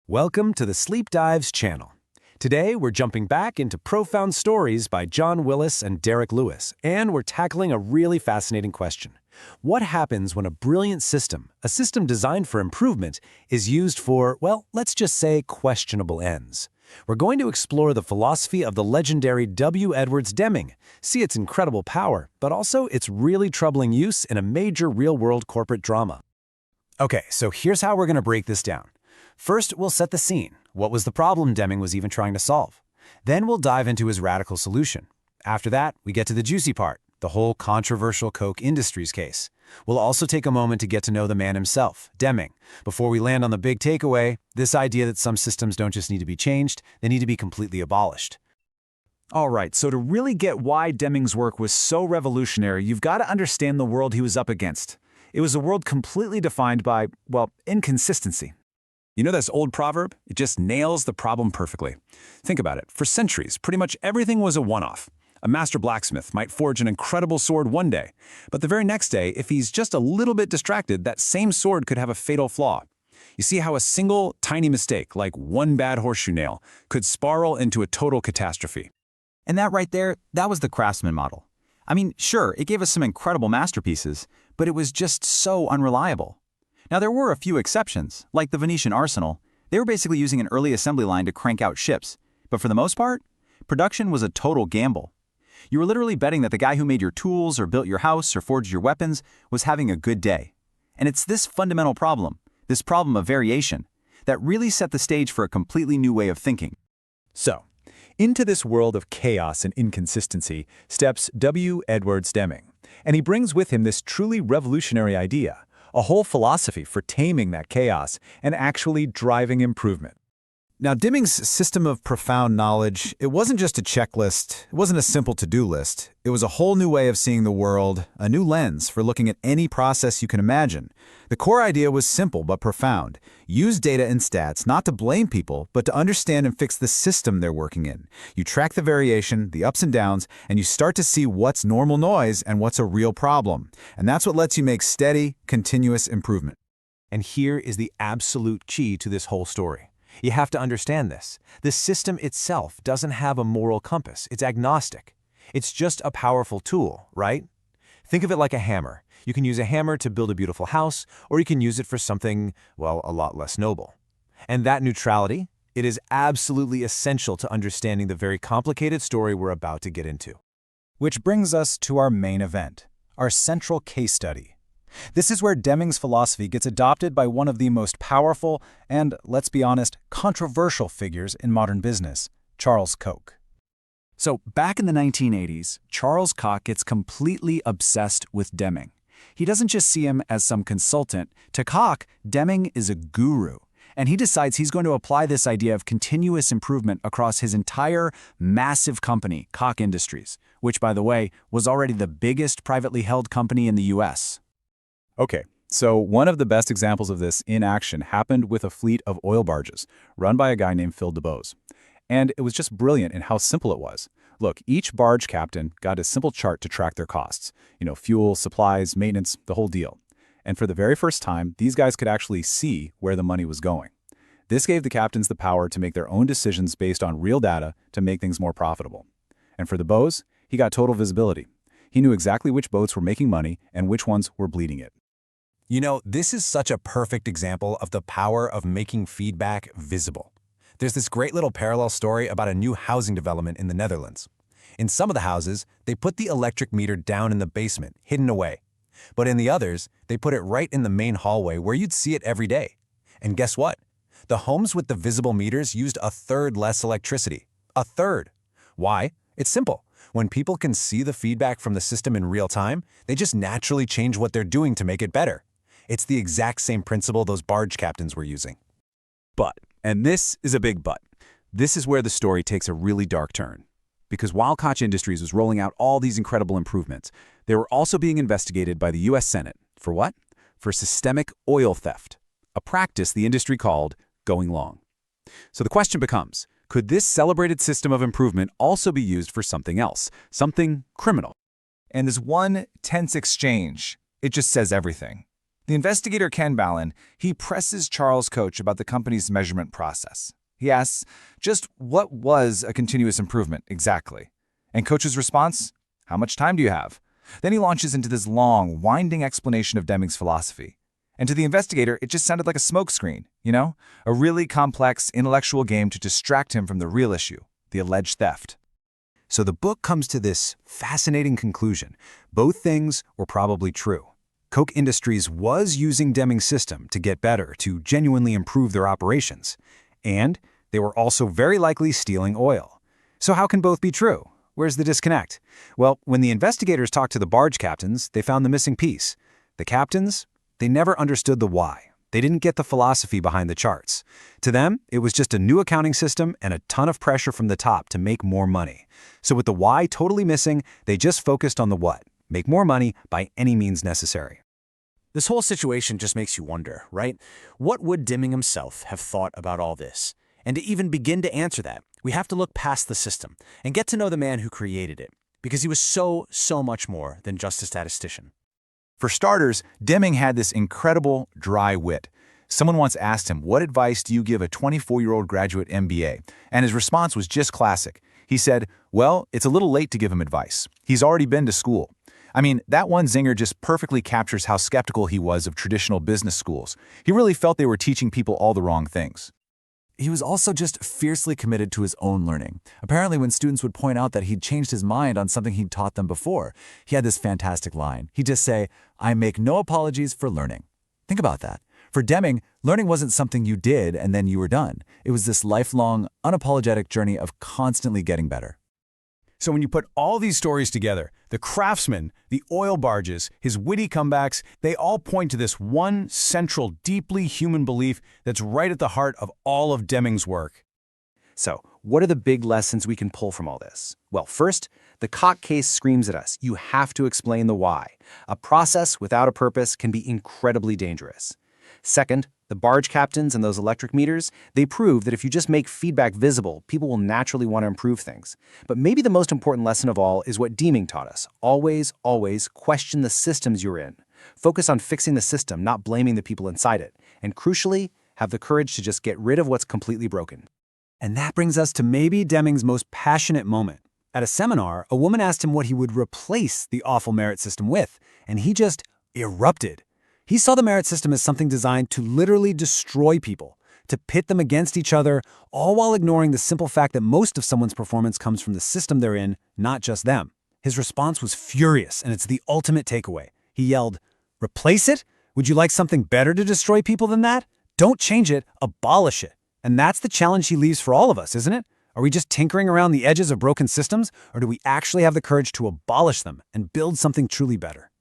Welcome to the Sleep Dives channel. Today, we're jumping back into profound stories by John Willis and Derek Lewis, and we're tackling a really fascinating question. What happens when a brilliant system, a system designed for improvement, is used for, well, let's just say questionable ends? We're going to explore the philosophy of the legendary W. Edwards Deming, see its incredible power, but also its really troubling use in a major real-world corporate drama. Okay, so here's how we're going to break this down. First, we'll set the scene. What was the problem Deming was even trying to solve? Then we'll dive into his radical solution. After that, we get to the juicy part, the whole controversial Coke Industries case. We'll also take a moment to get to know the man himself, Deming, before we land on the big takeaway, this idea that some systems don't just need to be changed, they need to be completely abolished. All right, so to really get why Deming's work was so revolutionary, you've got to understand the world he was up against. It was a world completely defined by, well, inconsistency. You know this old proverb? It just nails the problem perfectly. Think about it. For centuries, pretty much everything was a one-off. A master blacksmith might forge an incredible sword one day, but the very next day, if he's just a little bit distracted, that same sword could have a fatal flaw. You see how a single, tiny mistake, like one bad horseshoe nail, could spiral into a total catastrophe. And that right there, that was the craftsman model. I mean, sure, it gave us some incredible masterpieces, but it was just so unreliable. Now, there were a few exceptions, like the Venetian arsenal. They were basically using an early assembly line to crank out ships. But for the most part, production was a total gamble. You were literally betting that the guy who made your tools or built your house or forged your weapons was having a good day. And it's this fundamental problem, this problem of variation, that really set the stage for a completely new way of thinking. So, into this world of chaos and inconsistency steps W. Edwards Deming, and he brings with him this truly revolutionary idea, a whole philosophy for taming that chaos and actually driving improvement. Now, Deming's system of profound knowledge, it wasn't just a checklist, it wasn't a simple to-do list. It was a whole new way of seeing the world, a new lens for looking at any process you can imagine. The core idea was simple but profound. Use data and stats not to blame people, but to understand and fix the system they're working in. You track the variation, the ups and downs, and you start to see what's normal noise and what's a real problem. And that's what lets you make steady, continuous improvement. And here is the absolute key to this whole story. You have to understand this. The system itself doesn't have a moral compass. It's agnostic. It's just a powerful tool, right? Think of it like a hammer. You can use a hammer to build a beautiful house, or you can use it for something, well, a lot less noble. And that neutrality, it is absolutely essential to understanding the very complicated story we're about to get into. Which brings us to our main event, our central case study. This is where Deming's philosophy gets adopted by one of the most powerful and, let's be honest, controversial figures in modern business, Charles Koch. So back in the 1980s, Charles Koch gets completely obsessed with Deming. He doesn't just see him as some consultant. To Koch, Deming is a guru, and he decides he's going to apply this idea of continuous improvement across his entire massive company, Koch Industries, which, by the way, was already the biggest privately held company in the U.S. Okay, so one of the best examples of this in action happened with a fleet of oil barges run by a guy named Phil DeBose. And it was just brilliant in how simple it was. Look, each barge captain got a simple chart to track their costs. Fuel, supplies, maintenance, the whole deal. And for the very first time, these guys could actually see where the money was going. This gave the captains the power to make their own decisions based on real data to make things more profitable. And for DeBose, he got total visibility. He knew exactly which boats were making money and which ones were bleeding it. This is such a perfect example of the power of making feedback visible. There's this great little parallel story about a new housing development in the Netherlands. In some of the houses, they put the electric meter down in the basement, hidden away. But in the others, they put it right in the main hallway where you'd see it every day. And guess what? The homes with the visible meters used a third less electricity. A third. Why? It's simple. When people can see the feedback from the system in real time, they just naturally change what they're doing to make it better. It's the exact same principle those barge captains were using. But, and this is a big but, this is where the story takes a really dark turn. Because while Koch Industries was rolling out all these incredible improvements, they were also being investigated by the U.S. Senate. For what? For systemic oil theft, a practice the industry called going long. So the question becomes, could this celebrated system of improvement also be used for something else, something criminal? And this one tense exchange, it just says everything. The investigator Ken Ballin, he presses Charles Coach about the company's measurement process. He asks, just what was a continuous improvement exactly? And Coach's response, how much time do you have? Then he launches into this long, winding explanation of Deming's philosophy. And to the investigator, it just sounded like a smokescreen, a really complex intellectual game to distract him from the real issue, the alleged theft. So the book comes to this fascinating conclusion. Both things were probably true. Koch Industries was using Deming's system to get better, to genuinely improve their operations. And they were also very likely stealing oil. So how can both be true? Where's the disconnect? Well, when the investigators talked to the barge captains, they found the missing piece. The captains, they never understood the why. They didn't get the philosophy behind the charts. To them, it was just a new accounting system and a ton of pressure from the top to make more money. So with the why totally missing, they just focused on the what. Make more money by any means necessary. This whole situation just makes you wonder, right? What would Deming himself have thought about all this? And to even begin to answer that, we have to look past the system and get to know the man who created it, because he was so much more than just a statistician. For starters, Deming had this incredible, dry wit. Someone once asked him, what advice do you give a 24-year-old graduate MBA? And his response was just classic. He said, well, it's a little late to give him advice. He's already been to school. I mean, that one zinger just perfectly captures how skeptical he was of traditional business schools. He really felt they were teaching people all the wrong things. He was also just fiercely committed to his own learning. Apparently, when students would point out that he'd changed his mind on something he'd taught them before, he had this fantastic line. He'd just say, I make no apologies for learning. Think about that. For Deming, learning wasn't something you did and then you were done. It was this lifelong, unapologetic journey of constantly getting better. So when you put all these stories together, the craftsman, the oil barges, his witty comebacks, they all point to this one central, deeply human belief that's right at the heart of all of Deming's work. So, what are the big lessons we can pull from all this? Well, first, the Koch case screams at us. You have to explain the why. A process without a purpose can be incredibly dangerous. Second, the barge captains and those electric meters, they prove that if you just make feedback visible, people will naturally want to improve things. But maybe the most important lesson of all is what Deming taught us. Always question the systems you're in. Focus on fixing the system, not blaming the people inside it. And crucially, have the courage to just get rid of what's completely broken. And that brings us to maybe Deming's most passionate moment. At a seminar, a woman asked him what he would replace the awful merit system with, and he just erupted. He saw the merit system as something designed to literally destroy people, to pit them against each other, all while ignoring the simple fact that most of someone's performance comes from the system they're in, not just them. His response was furious, and it's the ultimate takeaway. He yelled, "Replace it? Would you like something better to destroy people than that? Don't change it, abolish it." And that's the challenge he leaves for all of us, isn't it? Are we just tinkering around the edges of broken systems, or do we actually have the courage to abolish them and build something truly better?